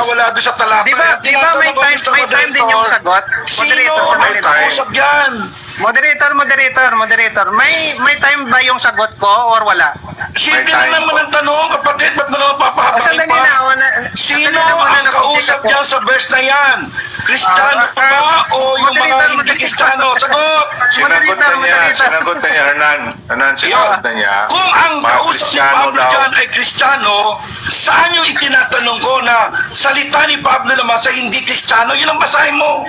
wala doon sa talata. Di ba may time din yung sagot? Sino Moderator, ang kausap yan? Moderator. May time ba yung sagot ko or wala? Simple lang naman ang tanong, kapatid. Ba't mo naman papahapakin Sandali pa? na. Sino ang kausap dyan sa verse na yan? Kristiyano ba o yung mga hindi Kristiyano? Sagot! Sinagot na niya, Hernan, sinagot na niya. Kung ang kausap ni Pablo dyan ay Kristiyano, saan yung itinatanong ko na salita ni Pablo naman sa hindi Kristiyano? Yun ang basahin mo.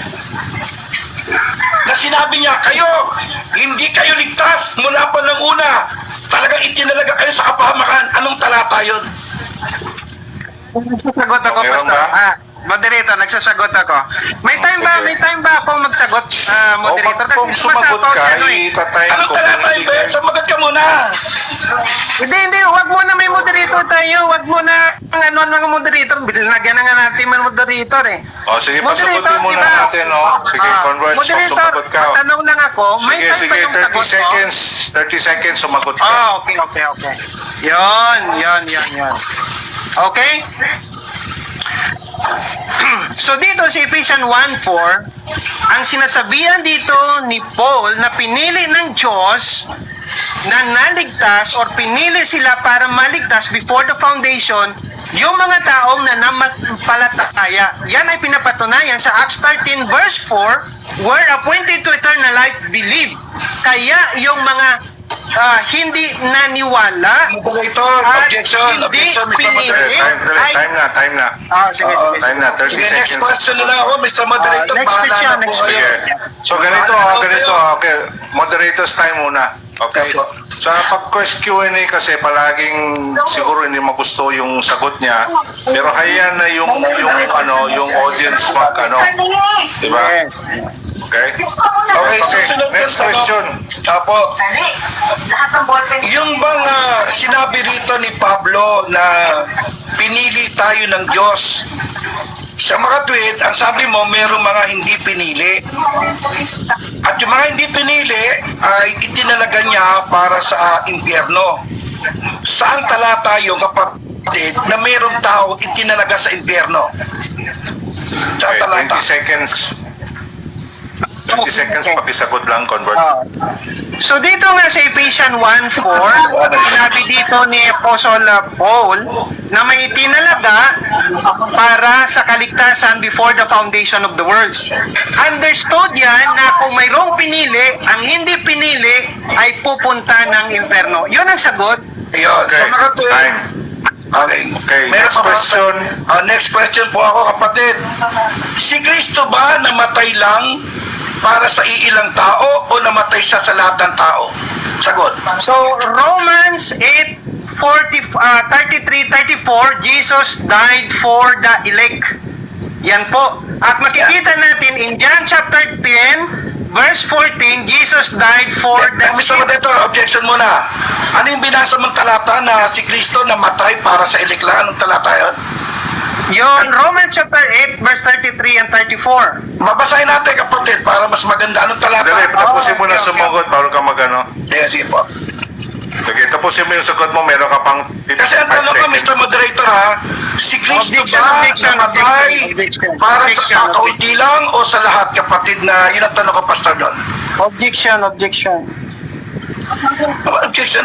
Na sinabi niya, kayo, hindi kayo ligtas mula pa ng una. Talagang itinalaga kayo sa kapahamakan. Anong talata yun? Nagsasagot ako, Meron Pastor. ba? Moderator, nagsasagot ako. May time ba ako magsagot, moderator? Kung sumagot ka, itatime Anong ko. talata yun, Ben? Sumagot ka muna. Hindi, wag mo na may moderator tayo. Wag mo na ang mga moderator. Binilagyan na nga natin mga moderator eh. O, sige, Moderator, pasagutin muna diba? natin, no? Sige, converts, Moderator, sumagot ka. tanong lang ako. May time ba Sige, yung 30 sagot ko? seconds. 30 seconds, sumagot ka. Okay. Yon. Okay? So dito sa Ephesians 1:4, ang sinasabihan dito ni Paul na pinili ng Diyos na naligtas or pinili sila para maligtas before the foundation, yung mga taong nananampalataya. Yan ay pinapatunayan sa Acts 13 verse 4, were appointed to eternal life believe. Kaya yung mga hindi naniwala Moderator, at objection, hindi Mr. pinili Moderator. Time na. Sige. Time na, 30 Sige, seconds. next question na lang ako, Mr. Moderator. Next Bahala question, na po next kayo. Sige. So, ganito. Okay. Moderator's time muna. Okay. Opo. Sa pag-Q&A kasi palaging siguro hindi magusto yung sagot niya. Pero hayaan na yung audience diba? Yes. Okay? Okay, susunod Next yung tanong. question. Apo, yung bang sinabi rito ni Pablo na pinili tayo ng Diyos, sa mga tweet, ang sabi mo, mayroong mga hindi pinili. At yung mga hindi pinili ay itinalaga niya para sa impyerno. Saan talata yung kapatid na mayroong tao itinalaga sa impyerno? Saan Okay, talata? 20 seconds. 20 seconds, pakisagot lang, convert. So dito nga sa Ephesians 1:4, sinabi dito ni Apostle Paul na may itinalaga para sa kaligtasan before the foundation of the world. Understood yan na kung mayroong pinili, ang hindi pinili ay pupunta ng impyerno. Yun ang sagot. Ayun, Okay, sa mga tweet. time. Okay. Okay, Meron next pa ba? question. Next question po ako, kapatid. Si Kristo ba namatay lang para sa iilang tao o namatay siya sa lahat ng tao? Sagot. So Romans 8:33-34, Jesus died for the elect. Yan po. At makikita natin in John chapter 10 verse 14, Jesus died for the Mr. Moderator, objection muna. Ano yung binasa mong talata na si Kristo namatay para sa iliklaan? Anong talata yun? Yon, Romans chapter 8 verse 33 and 34. Babasahin natin, kapatid, para mas maganda. Anong talata? Dali, tapusin mo na okay. sumagot bago ka magano. Sige po. Sige, tapusin mo yung sagot mo, meron ka pang 55 Kasi ang tanong ko, seconds. Mr. Moderator, ha? Si Kristo Objection, ba namatay objection. para sa kakaunti lang o sa lahat, kapatid, na yun ang tanong ko, Pastor Don? Objection. Objection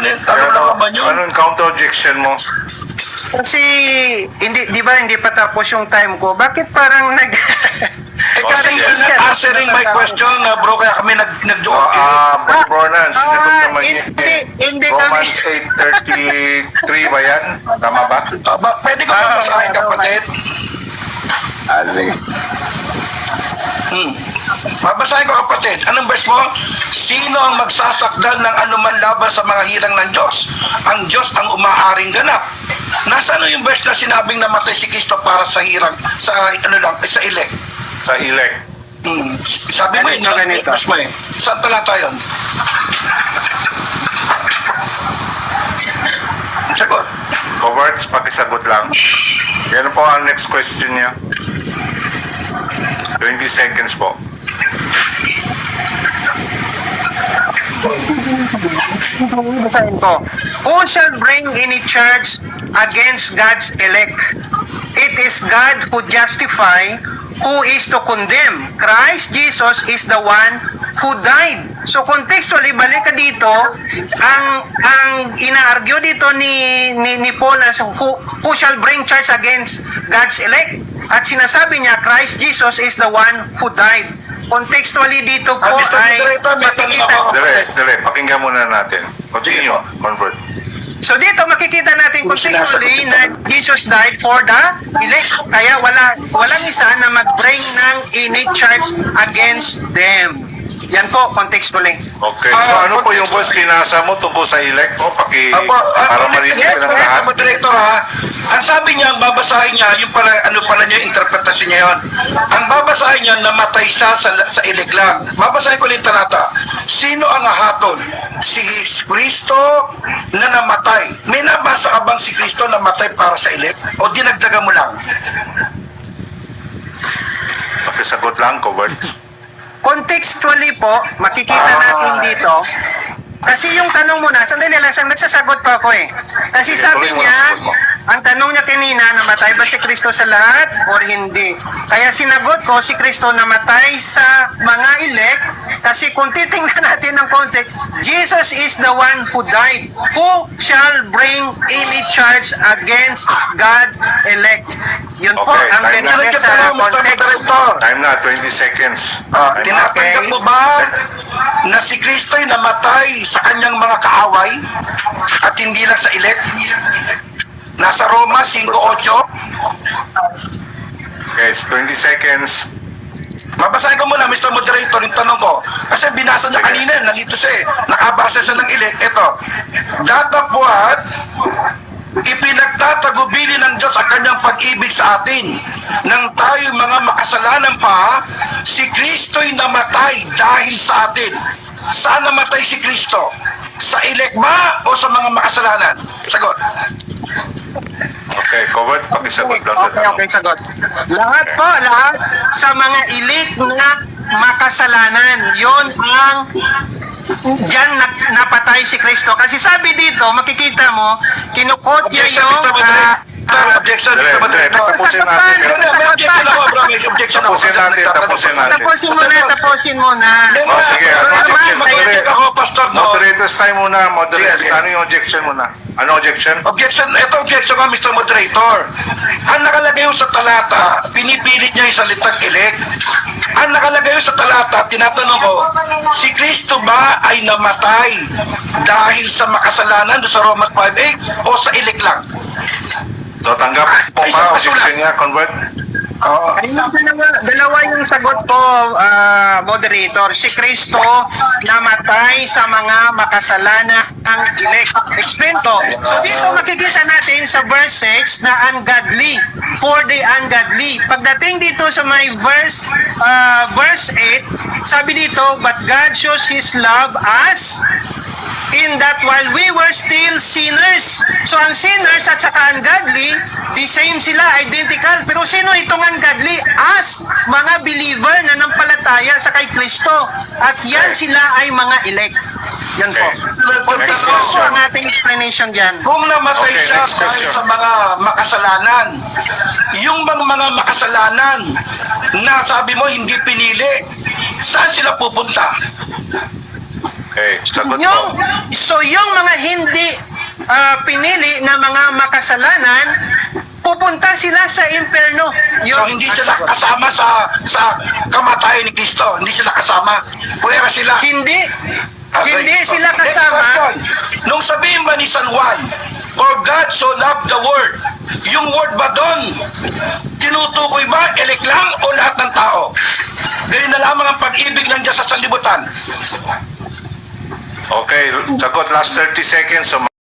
din. Tanong lang naman yun. Anong counter objection mo? Kasi hindi ba hindi pa tapos yung time ko. Bakit parang Kasi sige. you're not answering my question, bro, kaya kami nag-joke. Bronan, sinagot naman yun. hindi kami. Romans 8:33 ba yan? Tama ba? Pwede ko babasahin, kapatid? Sige. Babasahin ko, kapatid. Anong verse mo? Sino ang magsasakdal ng anuman laban sa mga hirang ng Diyos? Ang Diyos ang umaaring ganap. Nasaan yung verse na sinabing namatay si Kristo para sa hirang, sa elect? Sa elect. Sabi mo yun, Ganito. verse mo yun. Saan talata yun? Sagot. Coverts, pakisagot lang. Yan po ang next question niya. 20 seconds po. Basahin ko. Who shall bring any charge against God's elect? It it is God who justify, who is to condemn. Christ Jesus is the one who died. So contextually, balik ka dito, ang ina-argue dito ni Paul na who shall bring charge against God's elect. At sinasabi niya, Christ Jesus is the one who died. Contextually dito po Mr. ay Moderator, may tanong makikita. ako. Dali, pakinggan muna natin. Continue, convert. So dito makikita natin contextually na Jesus died for the elect. Kaya walang isa na mag-bring ng any charge against them. Yan po, contextually. Okay, so ano po yung verse pinasa mo tungkol sa elect po? Para marinig yes, ng lahat. Moderator ha. Ang sabi niya, ang babasahin niya, yung pala, ano pala niya, interpretasyon niya yun. Ang babasahin niya, namatay siya sa ilig lang. Babasahin ko yung talata. Sino ang ahaton? Si Kristo na namatay. May nabasa ka bang si Kristo namatay para sa ilig? O dinagdagan mo lang? Pakisagot lang, convert. Contextually po, makikita natin dito. Kasi yung tanong mo na, sandali lang, nagsasagot pa ako eh. Kasi Sige, sabi tuloy mo niya, ang sagot mo. ang tanong niya kanina, namatay ba si Kristo sa lahat or hindi? Kaya sinagot ko, si Kristo namatay sa mga elect. Kasi kung titingnan natin ng context, Jesus is the one who died. Who shall bring any charge against God elect? Yun po Okay, ang time na. binigay sa Mr. context. Moderator. Time na, 20 seconds. Tinatanggap mo ba na si Kristo ay namatay sa kanyang mga kaaway at hindi lang sa elect? Nasa Roma 5:8. Okay, it's 20 seconds. Babasahin ko muna, Mr. Moderator, yung tanong ko. Kasi binasa niya Sige. kanina, nalito siya eh. Nakabasa siya ng elect. Ito, datapwat, ipinagtatagubili ng Diyos ang kanyang pag-ibig sa atin. Nang tayo mga makasalanan pa, si Kristo'y namatay dahil sa atin. Saan namatay si Kristo? Sa elect ba o sa mga makasalanan? Sagot. Okay, convert, pakisagot lang sa tanong. Okay, sagot. Lahat po, lahat sa mga elite na makasalanan, yon ang diyan napatay si Kristo. Kasi sabi dito, makikita mo, kinukot niya Objection, yung... Mr. Moderator. Objection, Mr. Moderator. Tapusin natin. May objection ako, bro. May objection ako. Tapusin natin. Tapusin mo na. Oh, sige, ano objection? Mag-object ako, Pastor, no? Moderator's time muna, moderator. Sige. Ano yung objection muna? Ano objection? Objection, ito objection ko, Mr. Moderator. Ang nakalagay yung sa talata, pinipilit niya yung salitang elect. Ang nakalagay yung sa talata, tinatanong ko, si Kristo ba ay namatay dahil sa makasalanan doon sa Romans 5:8 o sa elect lang? So, tanggap po Ay, ka, sa objection niya, convert. Oo. Ayun, dalawa yung sagot ko, moderator. Si Kristo namatay sa mga makasalanan ang elect. Explain ko. So dito makikita natin sa verse 6 na ungodly, for the ungodly. Pagdating dito sa may verse 8, sabi dito, but God shows His love us in that while we were still sinners. So ang sinners at saka ungodly, the same sila, identical. Pero sino itong ungodly? As mga believer na nampalataya sa kay Kristo. At yan sila ay mga elect. Yan po. Next Ito po question. ang ating explanation dyan. Kung namatay Okay, siya next dahil question. sa mga makasalanan, yung mga makasalanan na sabi mo hindi pinili, saan sila pupunta? Okay, sagot po. Yung mga hindi pinili na mga makasalanan, pupunta sila sa impyerno. So hindi sila kasama sa kamatayan ni Kristo. Hindi sila kasama. Puwera sila. Hindi. Okay. Hindi sila Next kasama. question. Nung sabihin ba ni San Juan, for God so loved the world, yung word ba doon, tinutukoy ba, elect lang o lahat ng tao? Ganyan na lamang ang pag-ibig ng Diyos sa sanlibutan. Okay, sagot, last 30 seconds. So,